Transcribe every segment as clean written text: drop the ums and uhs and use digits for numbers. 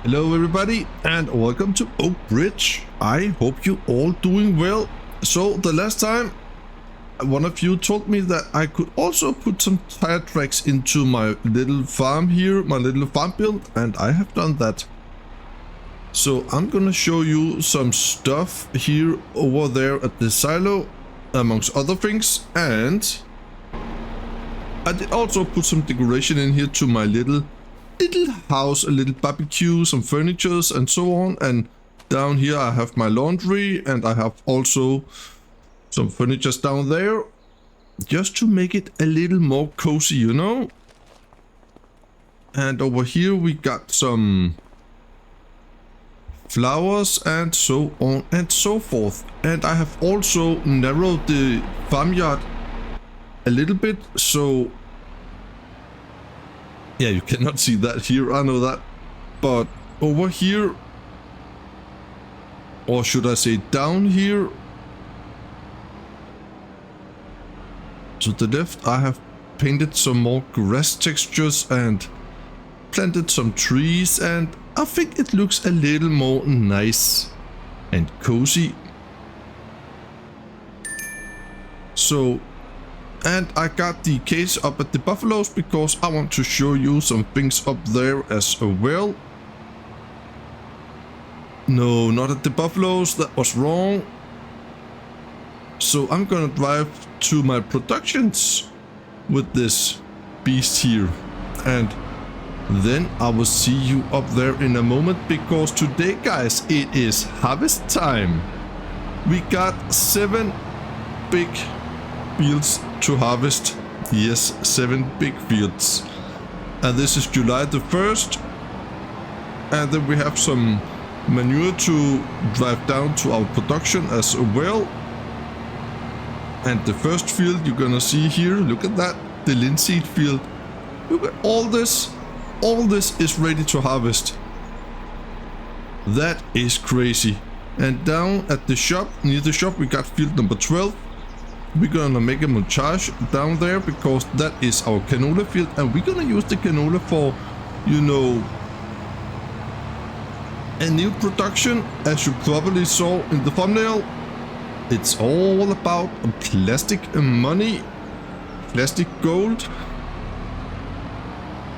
Hello everybody and welcome to Oak Bridge. I hope you all doing well. So the last time one of you told me that I could also put some tire tracks into my little farm here, my little farm build, and I have done that. So I'm gonna show you some stuff here over there at the silo amongst other things, and I did also put some decoration in here to my little house, a little barbecue, some furnitures and so on. And down here I have my laundry, and I have also some furnitures down there just to make it a little more cozy, you know. And over here we got some flowers and so on and so forth. And I have also narrowed the farmyard a little bit, so yeah, you cannot see that here, I know that, but over here, or should I say down here to the left, I have painted some more grass textures and planted some trees, and I think it looks a little more nice and cozy. So, and I got the case up at the buffaloes because I want to show you some things up there as well. No, not at the buffaloes, that was wrong. So I'm gonna drive to my productions with this beast here, and then I will see you up there in a moment, because today, guys, it is harvest time. We got 7 big fields to harvest. Yes, 7 big fields. And this is July the 1st. And then we have some manure to drive down to our production as well. And the first field you're gonna see here, look at that, the linseed field. Look at all this. All this is ready to harvest. That is crazy. And down at the shop, near the shop, we got field number 12. We're gonna make a montage down there because that is our canola field, and we're gonna use the canola for, you know, a new production. As you probably saw in the thumbnail, it's all about plastic money, plastic gold.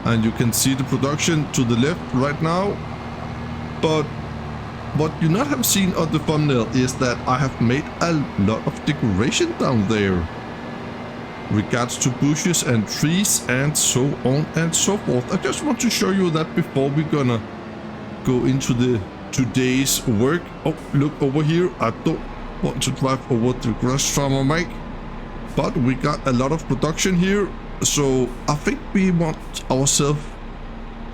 And you can see the production to the left right now. But what you not have seen on the thumbnail is that I have made a lot of decoration down there. Regards to bushes and trees and so on and so forth. I just want to show you that before we're gonna go into the today's work. Oh, look over here. I don't want to drive over the grass farmer mic, but we got a lot of production here. So I think we want ourselves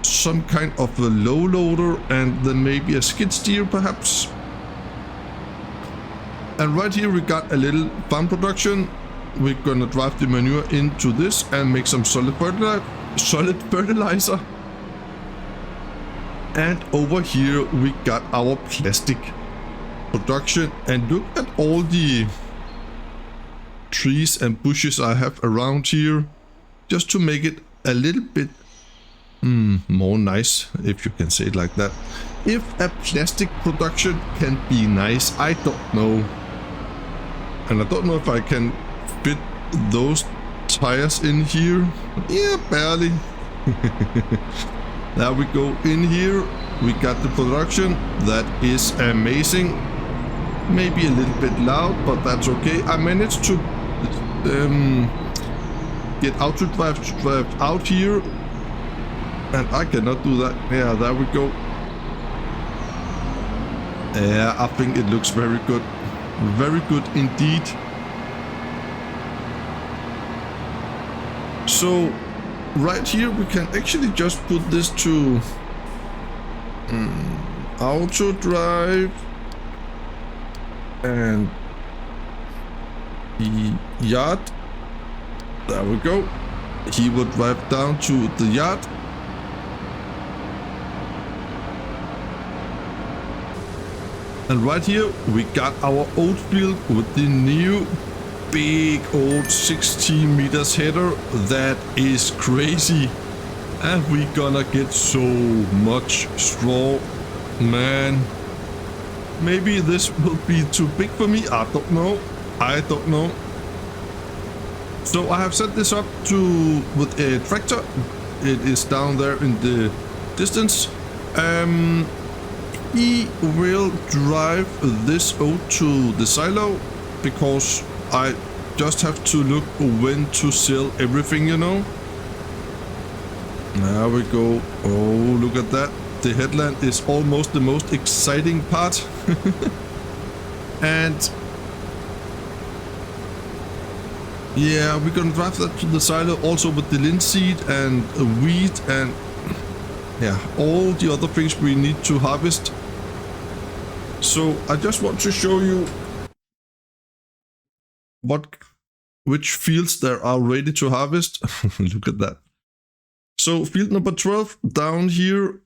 some kind of a low loader, and then maybe a skid steer perhaps. And right here we got a little farm production. We're gonna drive the manure into this and make some solid fertilizer. And over here we got our plastic production, and look at all the trees and bushes I have around here, just to make it a little bit more nice, if you can say it like that. If a plastic production can be nice, I don't know. And I don't know if I can fit those tires in here. Yeah, barely. Now we go in here. We got the production. That is amazing. Maybe a little bit loud, but that's okay. I managed to get out to drive out here. And I cannot do that. Yeah, there we go. Yeah, I think it looks very good. Very good indeed. So, right here we can actually just put this to auto drive. And the yard. There we go. He will drive down to the yard. And right here we got our oat field with the new big old 16 meters header. That is crazy. And we gonna get so much straw. Man, maybe this will be too big for me. I don't know. I don't know. So I have set this up with a tractor. It is down there in the distance. He will drive this out to the silo because I just have to look when to sell everything, you know. There we go. Oh, look at that. The headland is almost the most exciting part. And yeah, we're gonna drive that to the silo also with the linseed and wheat and yeah, all the other things we need to harvest. So I just want to show you which fields there are ready to harvest. Look at that. So field number 12 down here,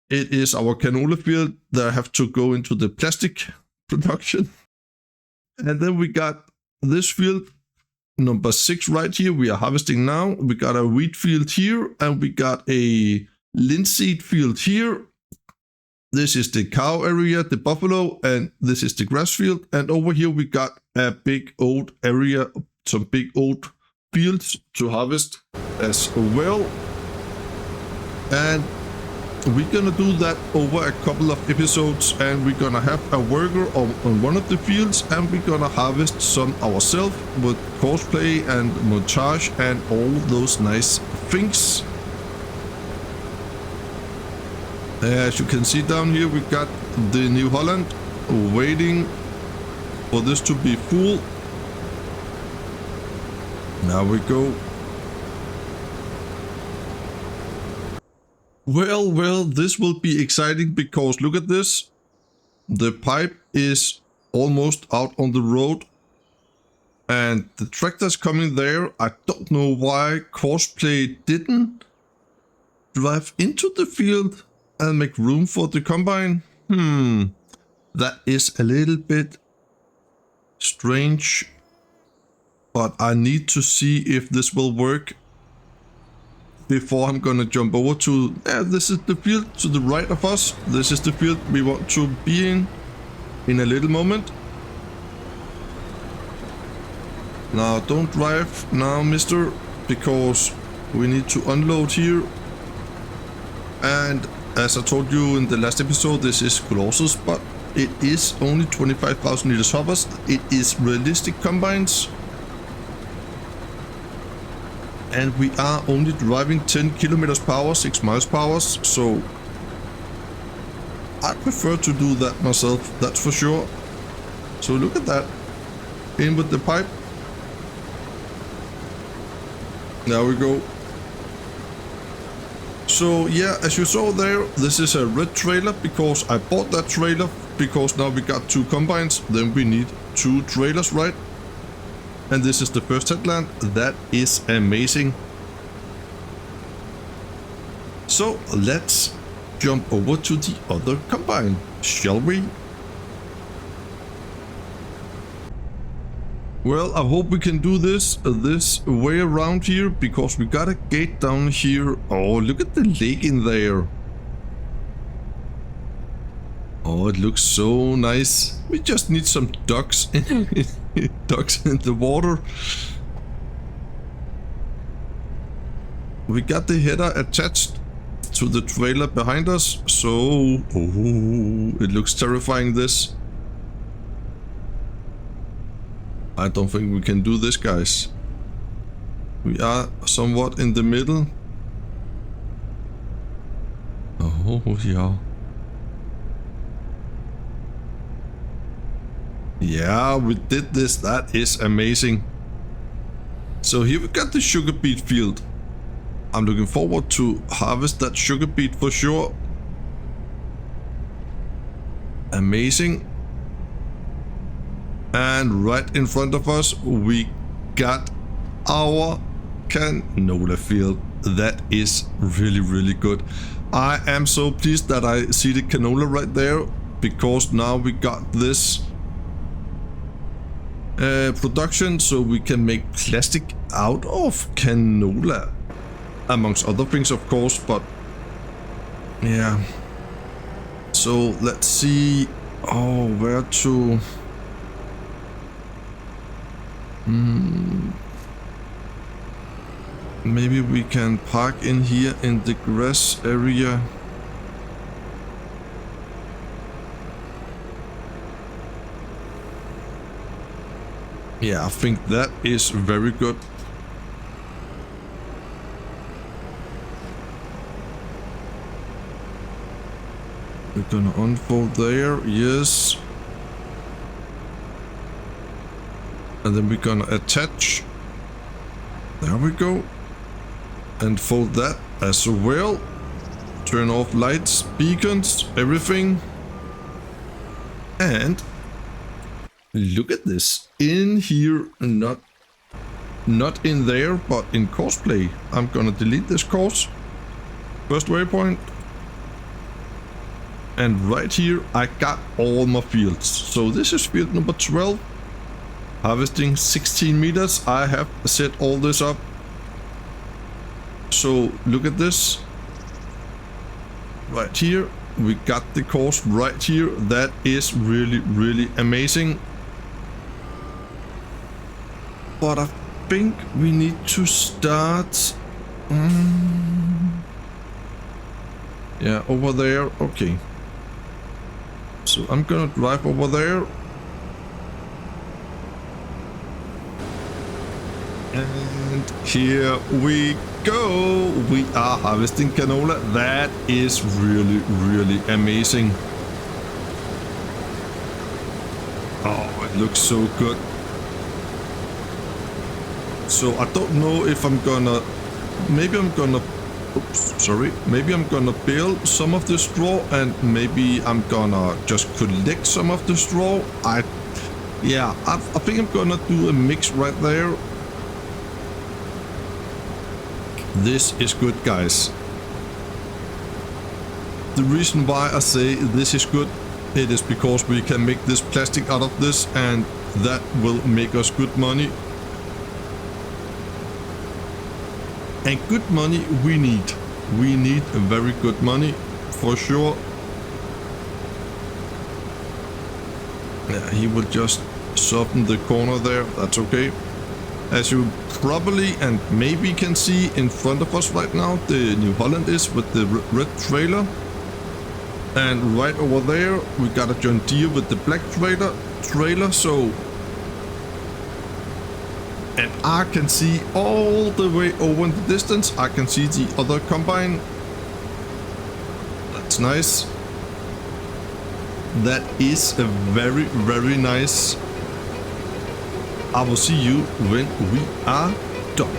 it is our canola field that have to go into the plastic production. And then we got this field number 6 right here. We are harvesting now. We got a wheat field here and we got a linseed field here. This is the cow area, the buffalo, and this is the grass field. And over here we got a big old area, some big old fields to harvest as well. And we're gonna do that over a couple of episodes, and we're gonna have a worker on one of the fields, and we're gonna harvest some ourselves with cosplay and montage and all those nice things. As you can see down here, we got the New Holland waiting for this to be full. Now we go. Well, this will be exciting because look at this. The pipe is almost out on the road and the tractor's coming there. I don't know why Cosplay didn't drive into the field and make room for the combine. That is a little bit strange, but I need to see if this will work before I'm gonna jump over to, this is the field to the right of us. This is the field we want to be in a little moment. Now don't drive now, mister, because we need to unload here. And as I told you in the last episode, this is Colossus, but it is only 25,000 liters hoppers. It is realistic combines. And we are only driving 10 kilometers per hour, 6 miles per hour. So I prefer to do that myself, that's for sure. So look at that. In with the pipe. There we go. So yeah, as you saw there, this is a red trailer because I bought that trailer because now we got 2 combines, then we need 2 trailers, right? And this is the first headland. That is amazing. So let's jump over to the other combine, shall we? Well, I hope we can do this way around here because we got a gate down here. Oh, look at the lake in there. Oh, it looks so nice. We just need some ducks ducks in the water. We got the header attached to the trailer behind us, so it looks terrifying, this. I don't think we can do this, guys. We are somewhat in the middle. Oh, yeah. Yeah, we did this. That is amazing. So here we got the sugar beet field. I'm looking forward to harvest that sugar beet for sure. Amazing. And right in front of us, we got our canola field. That is really, really good. I am so pleased that I see the canola right there, because now we got this production so we can make plastic out of canola. amongst other things, of course, but yeah. So let's see. Oh, where to? Maybe we can park in here in the grass area. Yeah, I think that is very good. We're gonna unfold there, yes. And then we're gonna attach. There we go. And fold that as well. Turn off lights, beacons, everything. And look at this. In here, not in there, but in cosplay. I'm gonna delete this course. First waypoint. And right here, I got all my fields. So this is field number 12. Harvesting 16 meters. I have set all this up. So look at this. Right here, we got the course right here. That is really, really amazing. But I think we need to start. Yeah, over there. Okay. So I'm gonna drive over there. And here we go. We are harvesting canola. That is really, really amazing. Oh, it looks so good. So I don't know if I'm gonna, maybe I'm gonna, maybe I'm gonna build some of the straw and maybe I'm gonna just collect some of the straw. I think I'm gonna do a mix right there. This is good, guys. The reason why I say this is good, it is because we can make this plastic out of this and that will make us good money. And good money we need. We need a very good money for sure. Yeah, he will just soften the corner there. That's okay. As you probably and maybe can see in front of us right now, the New Holland is with the red trailer. And right over there, we got a John Deere with the black trailer. So, and I can see all the way over in the distance. I can see the other combine. That's nice. That is a very, very nice. I will see you when we are done.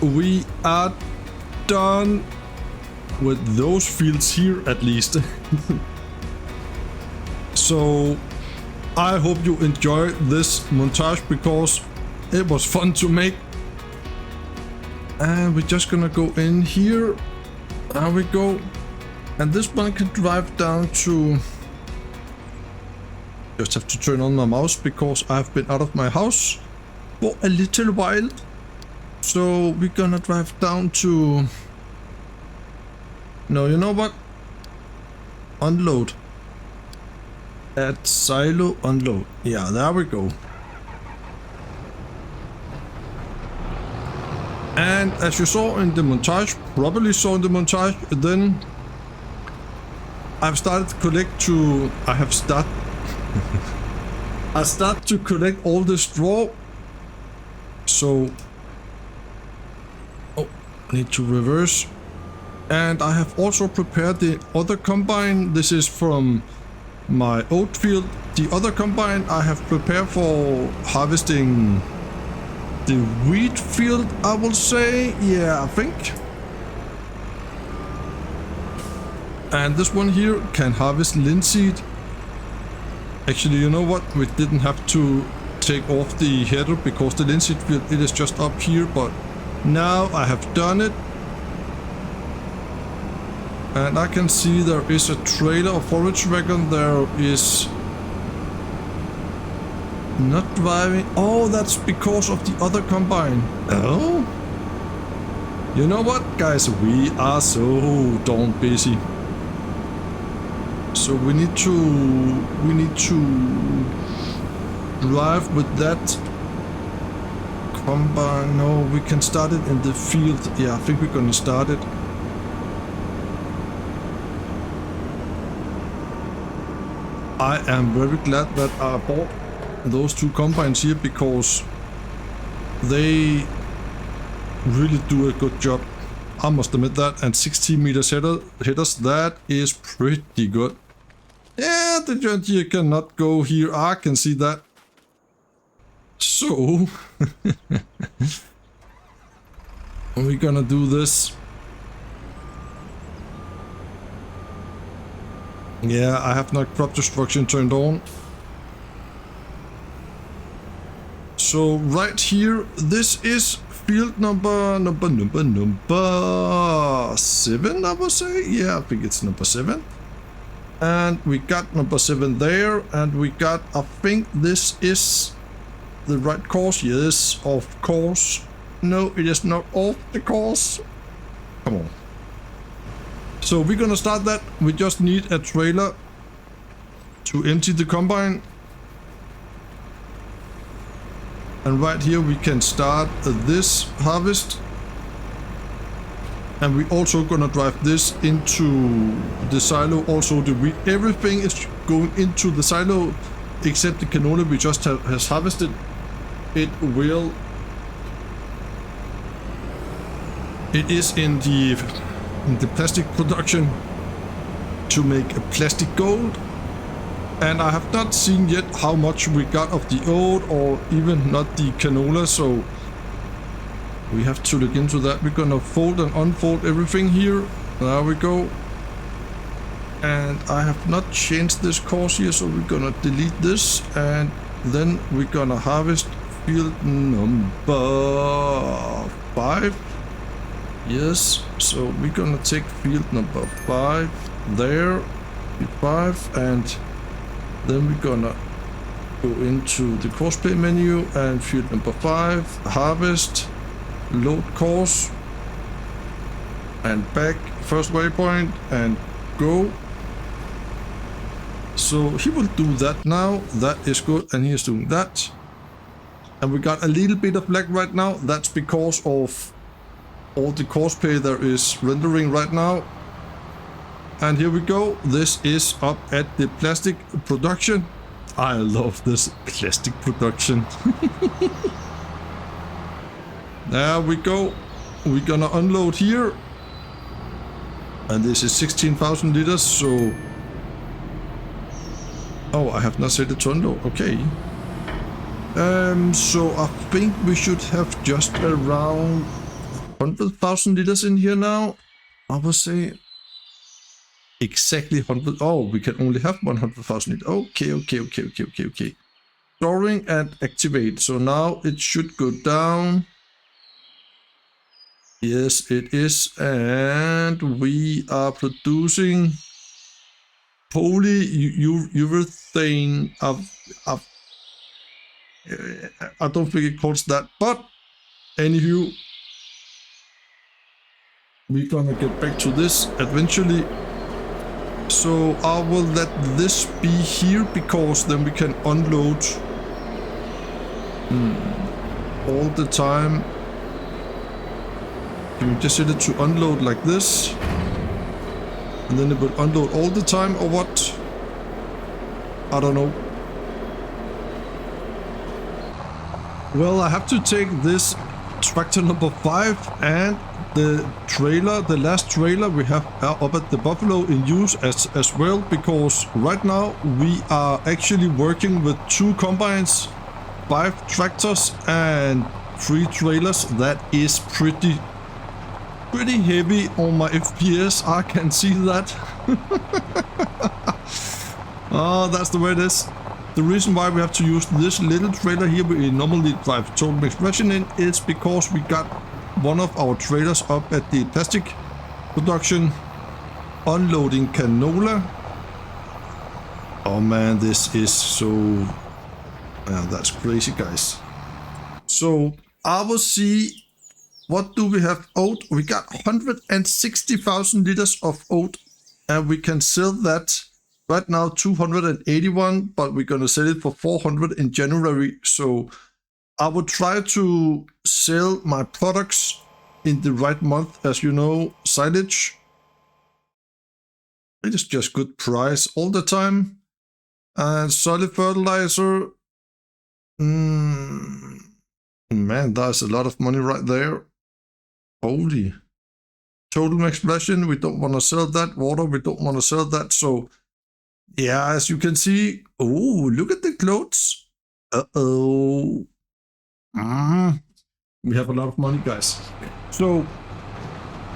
we are done with those fields here at least. So I hope you enjoy this montage because it was fun to make. And we're just gonna go in here. There we go. And this one can drive down to... Just have to turn on my mouse because I've been out of my house for a little while. So we're gonna drive down to... No, you know what? Unload. At silo unload. Yeah, there we go. And as you saw in the montage, probably saw in the montage, then I've started to collect to... I start to collect all the straw. So... Oh, I need to reverse. And I have also prepared the other combine. This is from my oat field. The other combine I have prepared for harvesting the wheat field, I will say. Yeah, I think. And this one here can harvest linseed. Actually, you know what? We didn't have to take off the header because the linseed field, it is just up here. But now I have done it. And I can see there is a trailer of forage wagon. There is not driving. Oh, that's because of the other combine. Oh, you know what, guys? We are so darn busy. So we need to drive with that combine. No, we can start it in the field. Yeah, I think we're gonna start it. I am very glad that I bought those two combines here because they really do a good job. I must admit that. And 16 meters headers, that is pretty good. Yeah, the John Deere cannot go here. I can see that. So we're gonna do this. Yeah, I have not crop destruction turned on. So right here, this is field number 7, I would say. Yeah, I think it's number 7. And we got number 7 there, and we got, I think this is the right course. Yes, of course. No, it is not off the course. Come on. So we're gonna start that. We just need a trailer to empty the combine. And right here we can start this harvest. And we also gonna drive this into the silo. Also the wheat. Everything is going into the silo except the canola we just has harvested. It is in the plastic production to make a plastic gold. And I have not seen yet how much we got of the oat or even not the canola, so we have to look into that. We're gonna fold and unfold everything here. There we go. And I have not changed this course here, so we're gonna delete this, and then we're gonna harvest field number 5. Yes, so we're gonna take field number 5 there, 5, and then we're gonna go into the courseplay menu and field number 5, harvest, load course, and back, first waypoint, and go. So he will do that now. That is good, and he is doing that. And we got a little bit of lag right now. That's because of all the courseplay there is rendering right now. And here we go. This is up at the plastic production. I love this plastic production. There we go. We're gonna unload here. And this is 16,000 liters, so... Oh, I have not set it to unload. Okay. So I think we should have just around 100,000 liters in here now. I would say exactly 100. Oh, we can only have 100,000 liters. Okay. Storing and activate. So now it should go down. Yes, it is. And we are producing polyurethane. I don't think it calls that, but anywho, we're gonna get back to this eventually. So I will let this be here because then we can unload all the time. Can we just set it to unload like this? And then it will unload all the time or what? I don't know. Well, I have to take this tractor number 5 and the trailer, the last trailer we have up at the Buffalo in use as well, because right now we are actually working with 2 combines, 5 tractors and 3 trailers. That is pretty heavy on my FPS. I can see that. Oh, that's the way it is. The reason why we have to use this little trailer here we normally drive total expression in is because we got one of our trailers up at the plastic production unloading canola. Oh man, this is so... that's crazy, guys. So I will see, what do we have oat? We got 160,000 liters of oat and we can sell that. Right now 281, but we're gonna sell it for 400 in January. So I would try to sell my products in the right month, as you know. Silage, it is just good price all the time. And solid fertilizer, man, that's a lot of money right there. Holy. Total expression, we don't want to sell that. Water, we don't want to sell that. So yeah, as you can see, oh, look at the clothes. Uh-oh. We have a lot of money, guys. So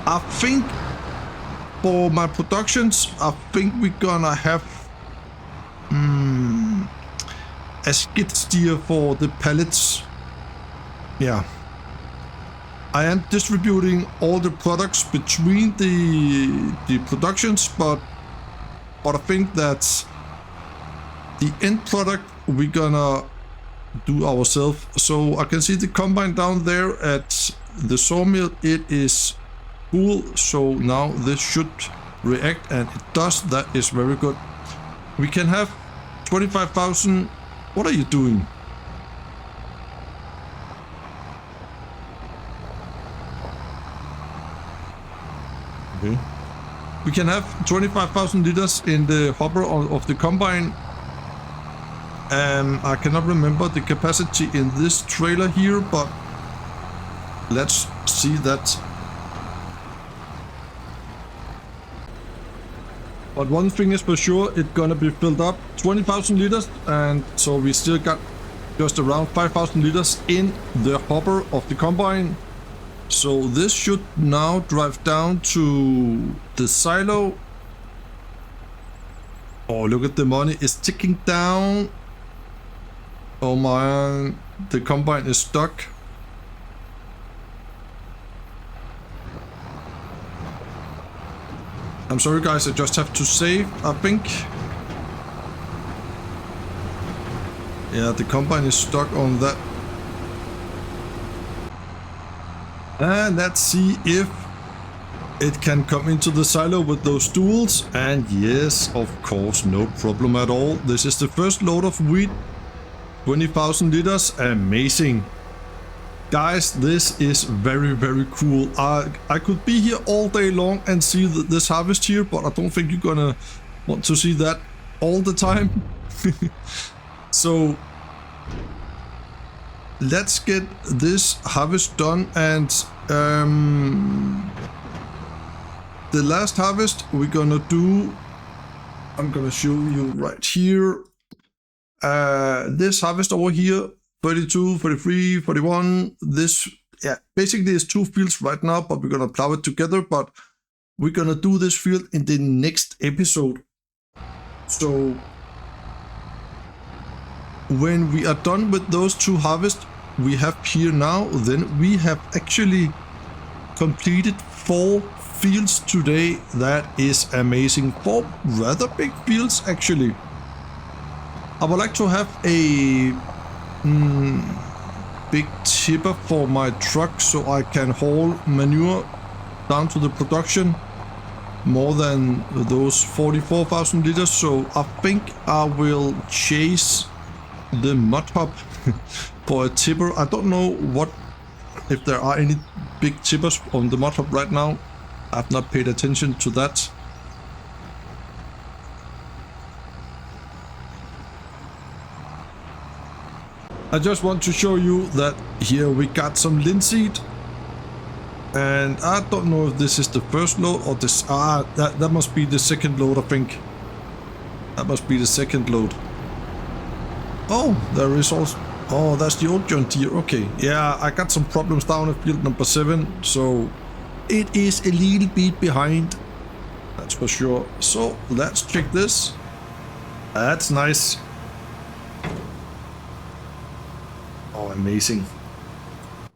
I think for my productions, I think we're gonna have a skid steer for the pallets. Yeah. I am distributing all the products between the productions, but I think that the end product we're gonna do ourselves. So I can see the combine down there at the sawmill. It is full. So now this should react, and it does. That is very good. We can have 25,000. What are you doing? Okay. We can have 25,000 liters in the hopper of the combine. I cannot remember the capacity in this trailer here, but let's see that. But one thing is for sure, it's gonna be filled up 20,000 liters, and so we still got just around 5,000 liters in the hopper of the combine. So this should now drive down to the silo. Oh, look at the money, it's ticking down. Oh man, the combine is stuck. I'm sorry guys, I just have to save, I think. Yeah, the combine is stuck on that. And let's see if it can come into the silo with those stools. And yes, of course, no problem at all. This is the first load of wheat. 20,000 liters, amazing. Guys, this is very, very cool. I could be here all day long and see this harvest here, but I don't think you're gonna want to see that all the time. So let's get this harvest done, and the last harvest we're gonna do, I'm gonna show you right here. This harvest over here, 32, 43, 41, this yeah, basically it's 2 fields right now, but we're gonna plow it together. But we're gonna do this field in the next episode. So when we are done with those 2 harvests we have here now, then we have actually completed 4 fields today. That is amazing. 4 rather big fields actually. I would like to have a big tipper for my truck so I can haul manure down to the production, more than those 44,000 liters. So I think I will chase the mud hub for a tipper. I don't know if there are any big tippers on the mud hub right now. I've not paid attention to that. I just want to show you that here we got some linseed, and I don't know if this is the first load or this. That must be the second load, I think. That must be the second load. Oh, there is also. Oh, that's the old John Deere. Okay, yeah, I got some problems down at field number 7, so it is a little bit behind. That's for sure. So let's check this. That's nice. Oh, amazing.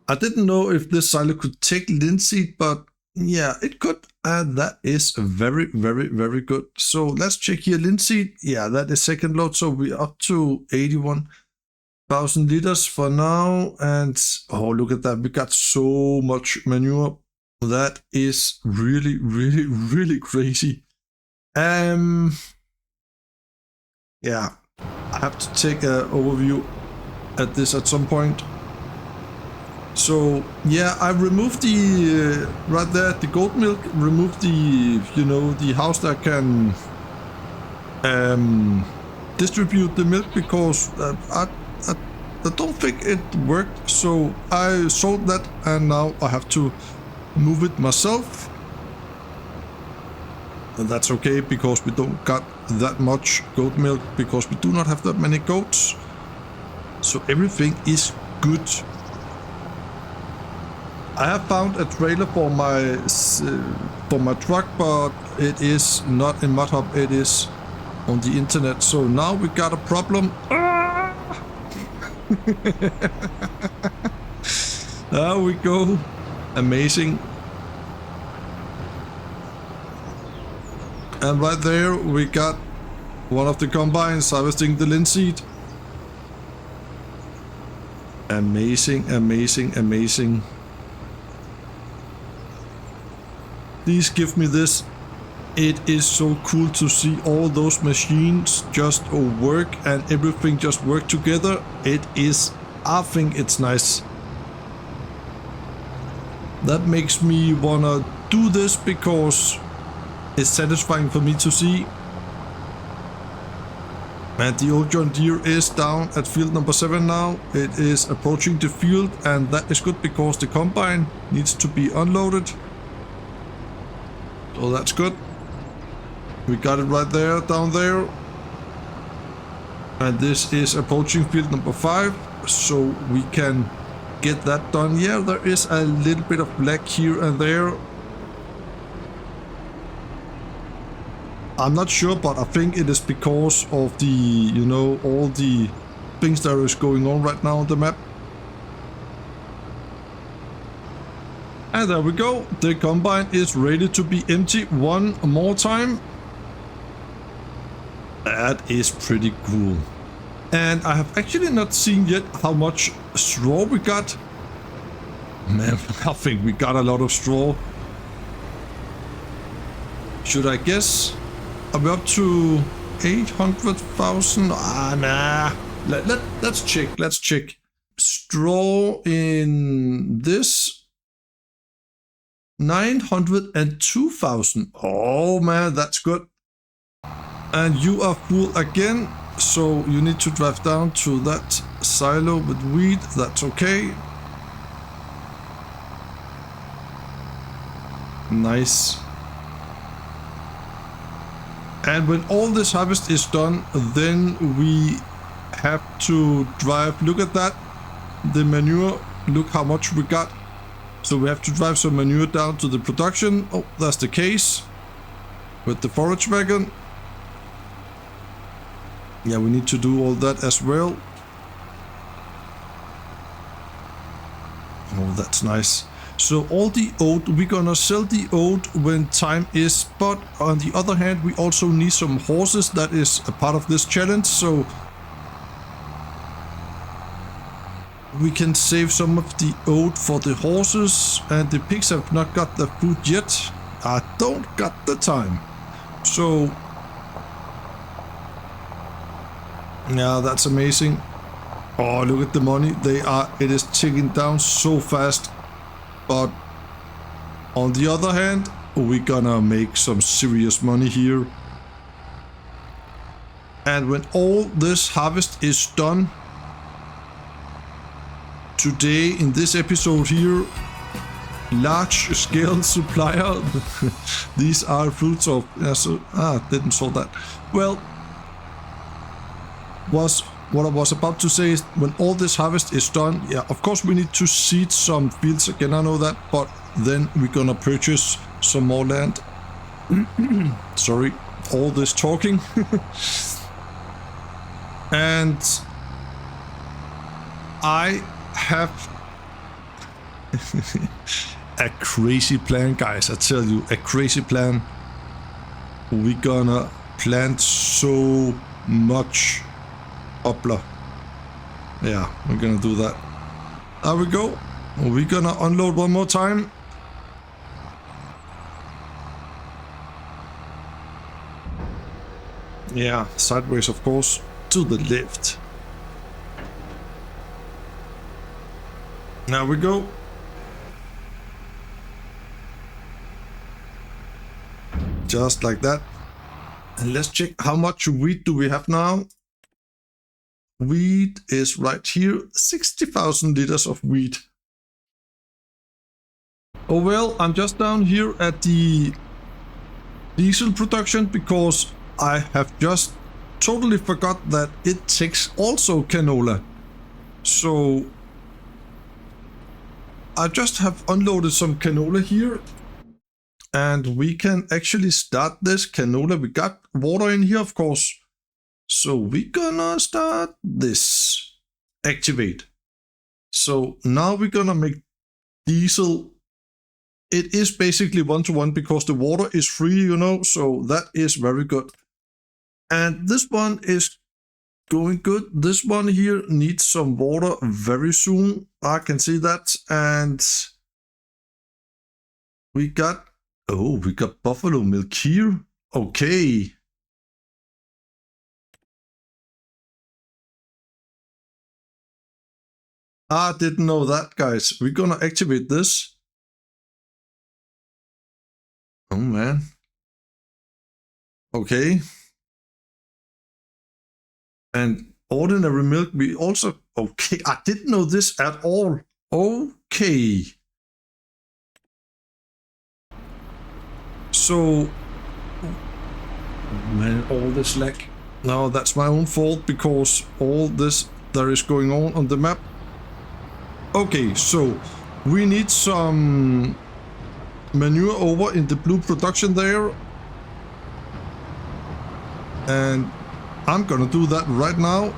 I didn't know if this silo could take linseed, but yeah, it could. And that is very, very, very good. So let's check here. Linseed, yeah, that is second load. So we're up to 81,000 liters for now. And oh, look at that. We got so much manure. That is really, really, really crazy. Yeah, I have to take an overview at this at some point. So yeah, I removed the right there, the goat milk, removed the, you know, the house that can distribute the milk, because I don't think it worked. So I sold that, and now I have to move it myself. And that's okay, because we don't got that much goat milk, because we do not have that many goats. So everything is good. I have found a trailer for my truck, but it is not in ModHub, it is on the internet. So now we got a problem. There we go. Amazing. And right there we got one of the combines harvesting the linseed. Amazing, amazing, amazing. Please give me this. It is so cool to see all those machines just work and everything just work together. It is, I think it's nice. That makes me wanna do this, because it's satisfying for me to see. And the old John Deere is down at field number 7 now. It is approaching the field, and that is good because the combine needs to be unloaded. So that's good. We got it right there, down there. And this is approaching field number 5, so we can get that done. Yeah, there is a little bit of lag here and there. I'm not sure, but I think it is because of the, you know, all the things that is going on right now on the map. And there we go. The combine is ready to be empty one more time. That is pretty cool. And I have actually not seen yet how much straw we got. Man, I think we got a lot of straw. Should I guess? Are we up to 800,000? Nah. Let's check. Let's check. Straw in this. 902,000. Oh man, that's good. And you are full again, so you need to drive down to that silo with wheat. That's okay. Nice. And when all this harvest is done, then we have to drive. Look at that, the manure. Look how much we got. So we have to drive some manure down to the production. Oh, that's the case with the forage wagon. Yeah, we need to do all that as well. Oh, that's nice. So all the oat, we're gonna sell the oat when time is, but on the other hand, we also need some horses. That is a part of this challenge, so we can save some of the oat for the horses, and the pigs have not got the food yet. I don't got the time. So yeah, that's amazing. Oh, look at the money. It is ticking down so fast. But on the other hand, we're gonna make some serious money here. And when all this harvest is done, today in this episode here, large scale supplier, these are fruits of, didn't saw that. Well, what I was about to say is, when all this harvest is done, yeah, of course we need to seed some fields again, I know that, but then we're gonna purchase some more land. Sorry, all this talking. And I have a crazy plan, guys, I tell you, a crazy plan. We're gonna plant so much poplar. Yeah, we're gonna do that. There we go. We're gonna unload one more time. Yeah, sideways of course, to the left. There we go. Just like that. And let's check how much wheat do we have now. Wheat is right here, 60,000 liters of wheat. Oh well, I'm just down here at the diesel production because I have just totally forgot that it takes also canola. So I just have unloaded some canola here. And we can actually start this canola. We got water in here, of course. So we're gonna start this. Activate. So now we're gonna make diesel. It is basically 1-to-1 because the water is free, you know, so that is very good. And this one is going good. This one here needs some water very soon. I can see that. And we got buffalo milk here. Okay. I didn't know that, guys. We're gonna activate this. Oh man. Okay. And ordinary milk, we also... Okay, I didn't know this at all. Okay. So... Man, all this lag. No, that's my own fault because all this that is going on the map. Okay, so we need some manure over in the blue production there. And I'm gonna do that right now.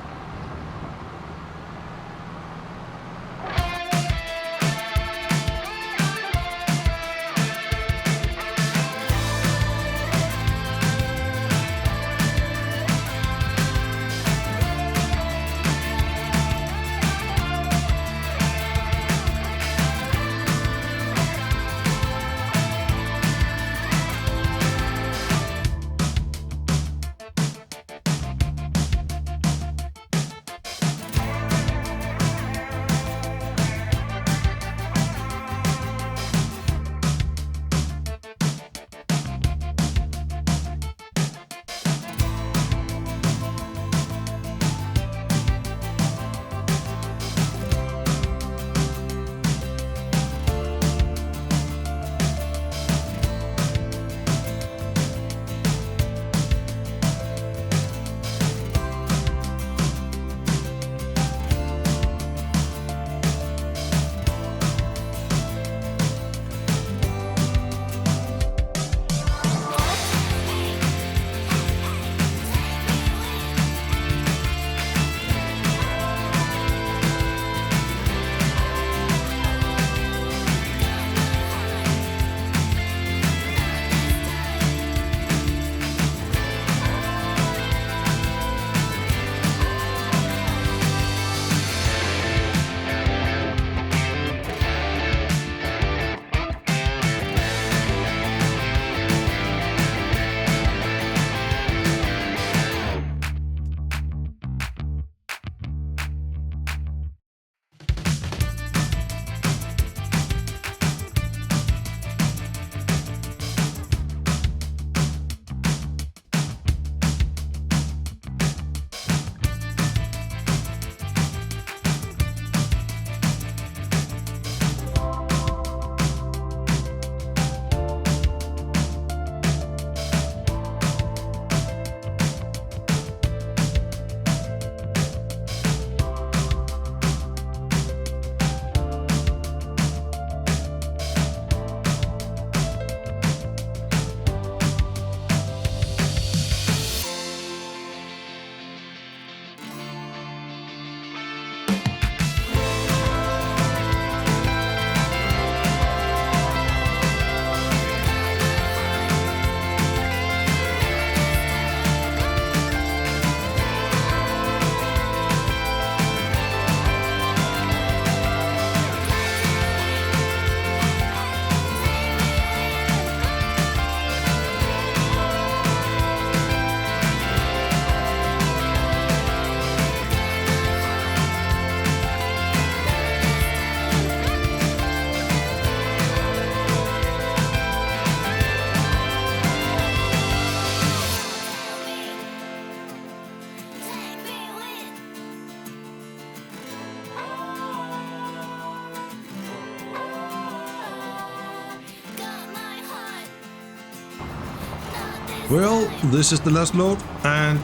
Well, this is the last load, and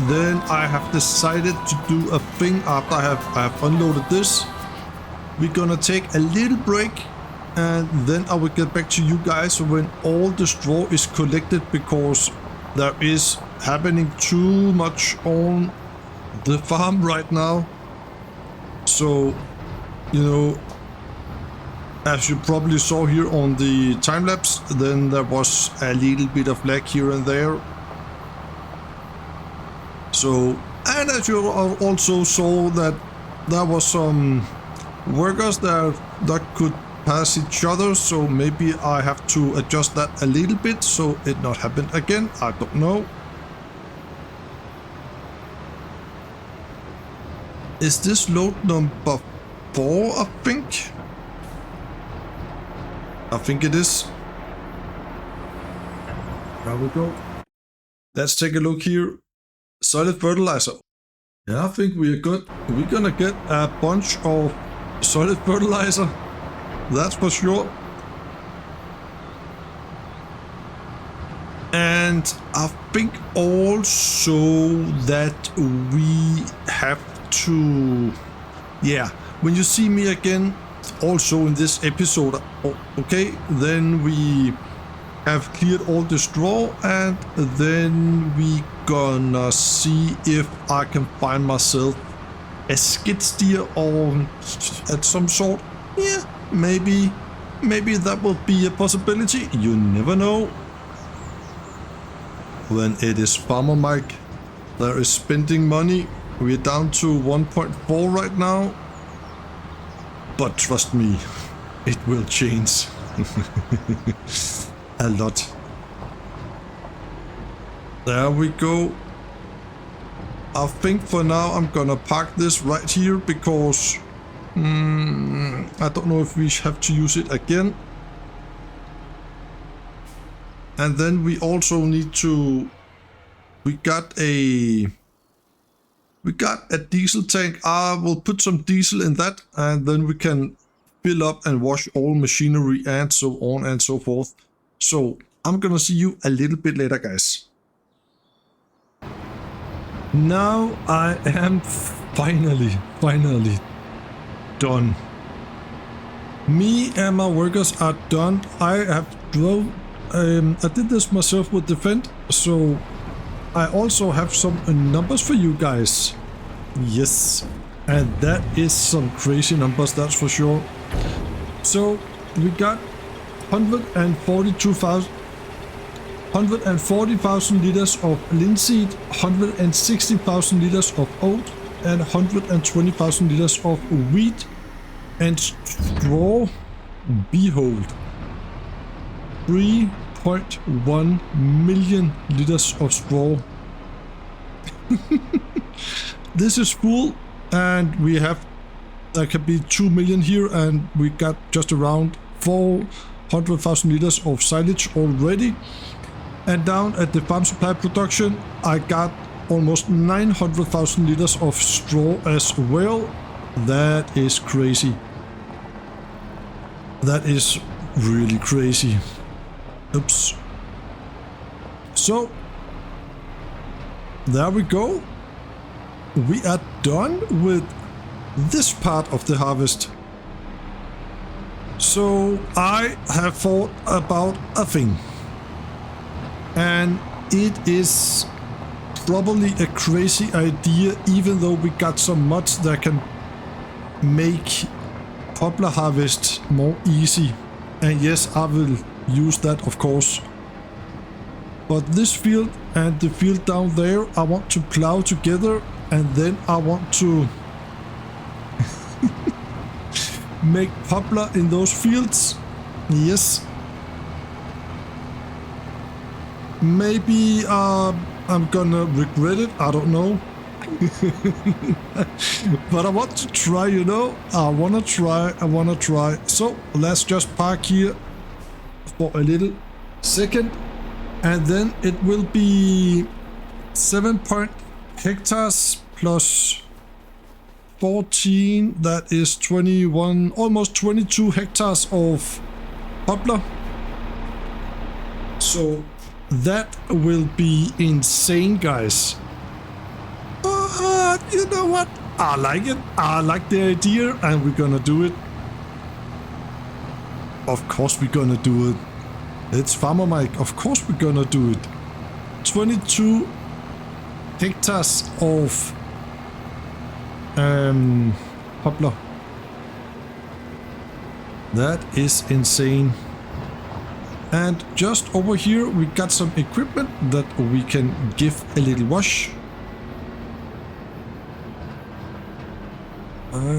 then I have decided to do a thing after I have unloaded this. We're gonna take a little break, and then I will get back to you guys when all the straw is collected, because there is happening too much on the farm right now. So, you know, as you probably saw here on the time-lapse, then there was a little bit of lag here and there. So, and as you also saw that there was some workers that could pass each other, so maybe I have to adjust that a little bit so it not happen again. I don't know. Is this load number 4, I think? I think it is. There we go. Let's take a look here. Solid fertilizer. Yeah, I think we are good. We're gonna get a bunch of solid fertilizer. That's for sure. And I think also that we have to... Yeah, when you see me again, also in this episode, okay, then we have cleared all the straw, and then we gonna see if I can find myself a skid steer or at some sort. Yeah, maybe that will be a possibility. You never know. When it is Farmer Mike, there is spending money. We're down to 1.4 right now. But trust me, it will change. A lot. There we go. I think for now I'm gonna park this right here, because I don't know if we have to use it again. And then we also need to... We got a diesel tank. I will put some diesel in that, and then we can fill up and wash all machinery and so on and so forth. So I'm gonna see you a little bit later, guys. Now I am finally done. Me and my workers are done. I have drove. I did this myself with the Fend, so I also have some numbers for you guys. Yes, and that is some crazy numbers, that's for sure. So we got 140,000 liters of linseed, 160,000 liters of oat, and 120,000 liters of wheat. And straw, behold, 3.1 million liters of straw. This is full, and we have, there could be 2 million here, and we got just around 400,000 liters of silage already. And down at the farm supply production, I got almost 900,000 liters of straw as well. That is crazy. That is really crazy. Oops. So, there we go. We are done with this part of the harvest. So, I have thought about a thing. And it is probably a crazy idea, even though we got some mods that can make poplar harvest more easy. And yes, I will use that, of course. But this field and the field down there, I want to plow together, and then I want to make poplar in those fields. Yes. Maybe I'm gonna regret it, I don't know. But I want to try, you know. I wanna try. So let's just park here for a little second, and then it will be 7 hectares plus 14, that is 21, almost 22 hectares of poplar. So That will be insane, guys. You know what? I like it. I like the idea, and we're gonna do it. Of course we're gonna do it. It's Farmer Mike. Of course we're gonna do it. 22 hectares of poplar. That is insane. And just over here we got some equipment that we can give a little wash.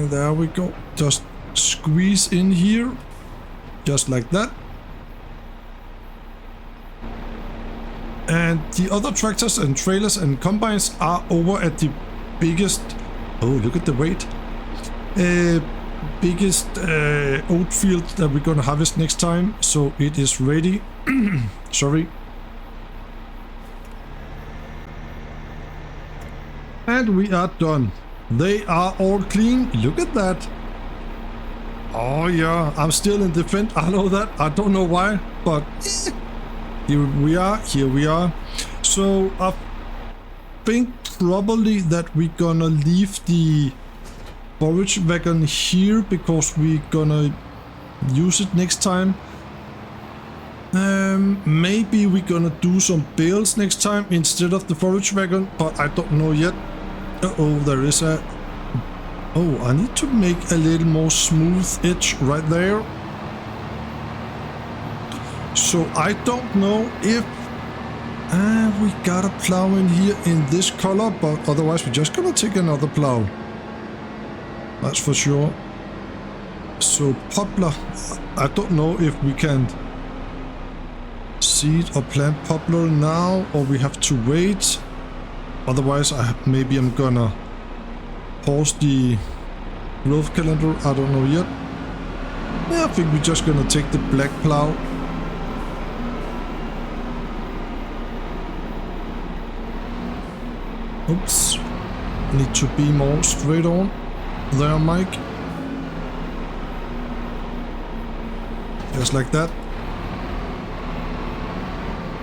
There we go. Just squeeze in here. Just like that. And the other tractors and trailers and combines are over at the biggest... Oh, look at the weight. Biggest oat field that we're gonna harvest next time. So it is ready. Sorry. And we are done. They are all clean. Look at that. Oh yeah, I'm still in defense. I know that. I don't know why, but here we are. Here we are. So I think probably that we're gonna leave the forage wagon here because we're gonna use it next time. Maybe we're gonna do some bales next time instead of the forage wagon, but I don't know yet. Uh-oh, there is a... Oh, I need to make a little more smooth edge right there. So I don't know if we got a plow in here in this color, but otherwise we're just gonna take another plow. That's for sure. So poplar, I don't know if we can seed or plant poplar now, or we have to wait. Otherwise, maybe I'm gonna pause the growth calendar. I don't know yet. Yeah, I think we're just gonna take the black plow. Oops. Need to be more straight on. There, Mike. Just like that.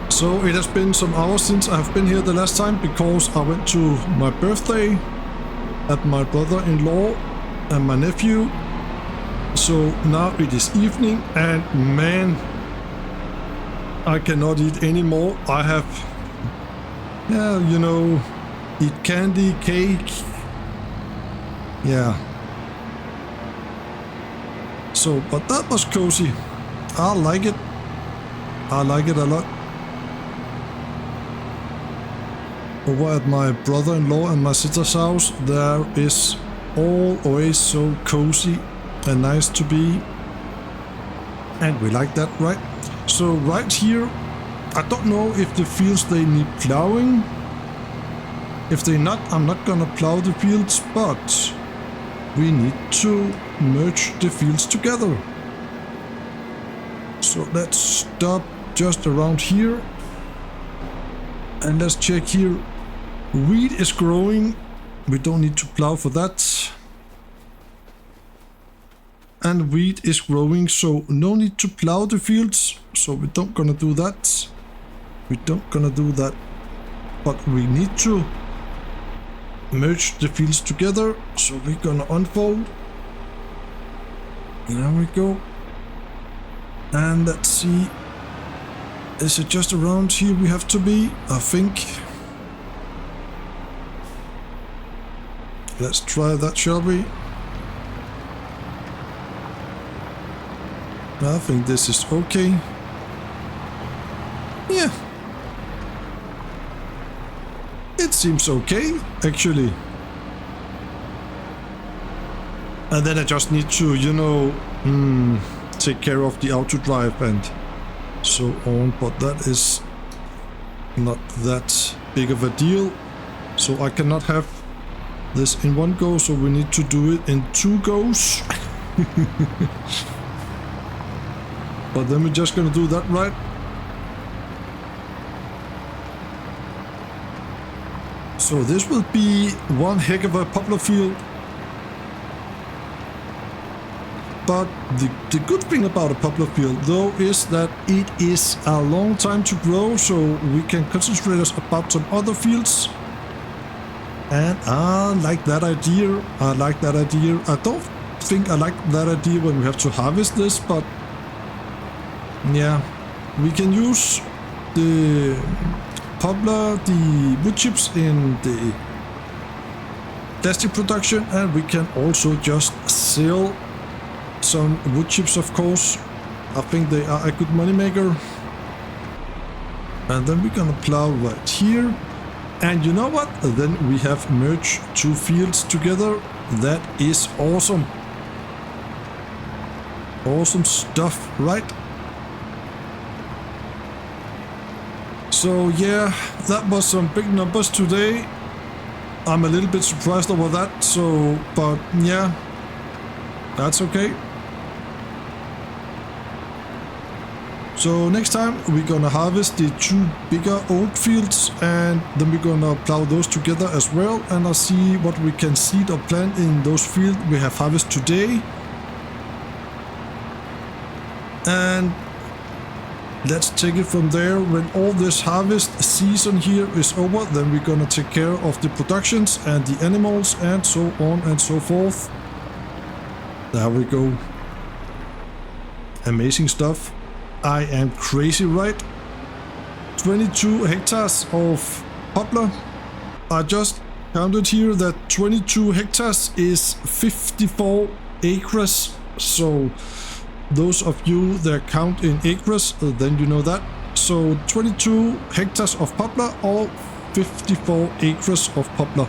So it has been some hours since I have been here the last time because I went to my birthday at my brother-in-law and my nephew. So now it is evening and man, I cannot eat anymore. I have, yeah, you know, eat candy, cake. Yeah. So, but that was cozy. I like it. I like it a lot. Over at my brother-in-law and my sister's house, there is always so cozy and nice to be. And we like that, right? So right here, I don't know if the fields they need plowing. If they're not, I'm not gonna plow the fields, but we need to merge the fields together. So let's stop just around here. And let's check here. Wheat is growing. We don't need to plow for that. And wheat is growing, so no need to plow the fields. So we don't gonna do that. We don't gonna do that. But we need to merge the fields together. So we're gonna unfold. There we go. And let's see. Is it just around here we have to be? I think. Let's try that, shall we? I think this is okay. Yeah. It seems okay, actually. And then I just need to, you know, take care of the auto drive and so on, but that is not that big of a deal. So I cannot have this in one go, so we need to do it in 2 goes. But then we're just gonna do that, right? So this will be one heck of a poplar field. But the good thing about a poplar field though is that it is a long time to grow, so we can concentrate us about some other fields. And I like that idea. I like that idea. I don't think I like that idea when we have to harvest this, but yeah, we can use the poplar, the wood chips in the plastic production, and we can also just sell some wood chips, of course. I think they are a good money maker. And then we're gonna plow right here. And you know what? Then we have merged two fields together. That is awesome. Awesome stuff, right? So yeah, that was some big numbers today. I'm a little bit surprised over that, so, but yeah, that's okay. So next time we're gonna harvest the two bigger old fields, and then we're gonna plow those together as well, and I'll see what we can seed or plant in those fields we have harvested today. And let's take it from there. When all this harvest season here is over, then we're gonna take care of the productions and the animals and so on and so forth. There we go. Amazing stuff. I am crazy, right? 22 hectares of poplar. I just counted here that 22 hectares is 54 acres. So those of you that count in acres, then you know that. So 22 hectares of poplar or 54 acres of poplar.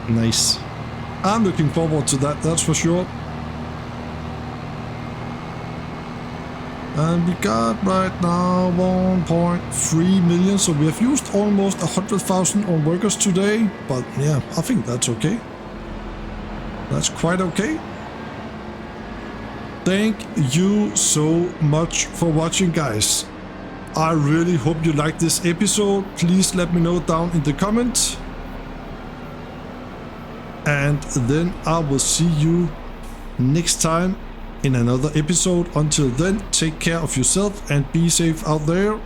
Nice. I'm looking forward to that, that's for sure. And we got right now 1.3 million, so we have used almost 100,000 on workers today. But yeah, I think that's okay. That's quite okay. Thank you so much for watching, guys. I really hope you liked this episode. Please let me know down in the comments. And then I will see you next time in another episode. Until then, take care of yourself and be safe out there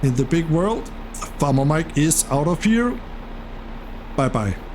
in the big world. Farmer Mike is out of here. Bye bye.